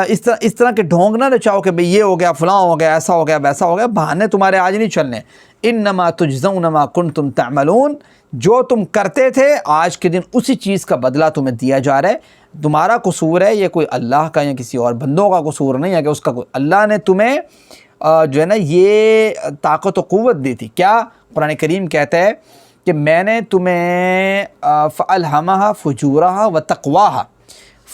اس طرح کے ڈھونگ نہ رچاؤ کہ بھئی یہ ہو گیا، فلاں ہو گیا، ایسا ہو گیا، ویسا ہو گیا، بہانے تمہارے آج نہیں چلنے۔ انما تجزون ما کنتم تعملون، جو تم کرتے تھے آج کے دن اسی چیز کا بدلہ تمہیں دیا جا رہا ہے۔ تمہارا قصور ہے، یہ کوئی اللہ کا یا کسی اور بندوں کا قصور نہیں ہے کہ اس کا اللہ نے تمہیں جو ہے نا یہ طاقت و قوت دی تھی۔ کیا قرآن کریم کہتا ہے کہ میں نے تمہیں فَأَلْهَمَهَا فُجُورَهَا وَتَقْوَاهَا،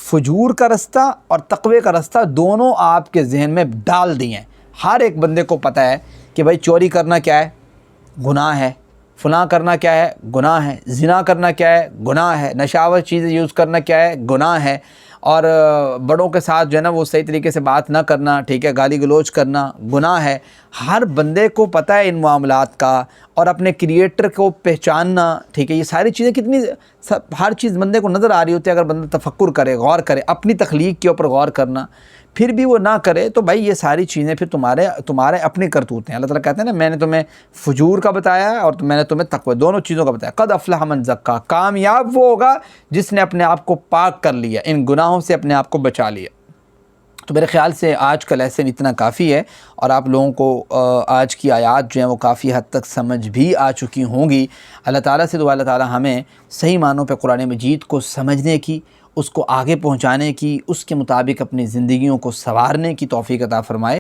فجور کا رستہ اور تقوی کا رستہ دونوں آپ کے ذہن میں ڈال دیے ہیں۔ ہر ایک بندے کو پتہ ہے کہ بھائی چوری کرنا کیا ہے، گناہ ہے، فلاں کرنا کیا ہے، گناہ ہے، زنا کرنا کیا ہے، گناہ ہے، نشاور چیزیں یوز کرنا کیا ہے، گناہ ہے، اور بڑوں کے ساتھ جو ہے نا وہ صحیح طریقے سے بات نہ کرنا، ٹھیک ہے، گالی گلوچ کرنا گناہ ہے۔ ہر بندے کو پتہ ہے ان معاملات کا، اور اپنے کریٹر کو پہچاننا، ٹھیک ہے، یہ ساری چیزیں کتنی ہر چیز بندے کو نظر آ رہی ہوتی ہے۔ اگر بندہ تفکر کرے، غور کرے، اپنی تخلیق کے اوپر غور کرنا، پھر بھی وہ نہ کرے، تو بھائی یہ ساری چیزیں پھر تمہارے اپنے کرتوت ہیں۔ اللہ تعالیٰ کہتے ہیں نا میں نے تمہیں فجور کا بتایا ہے اور میں نے تمہیں تقوی، دونوں چیزوں کا بتایا۔ قد افلح من زکا، کامیاب وہ ہوگا جس نے اپنے آپ کو پاک کر لیا، ان گناہوں سے اپنے آپ کو بچا لیا۔ تو میرے خیال سے آج کا لیسن اتنا کافی ہے، اور آپ لوگوں کو آج کی آیات جو ہیں وہ کافی حد تک سمجھ بھی آ چکی ہوں گی۔ اللہ تعالیٰ سے دعا اللہ تعالیٰ ہمیں صحیح معنوں پہ قرآن مجید کو سمجھنے کی، اس کو آگے پہنچانے کی، اس کے مطابق اپنی زندگیوں کو سنوارنے کی توفیق عطا فرمائے۔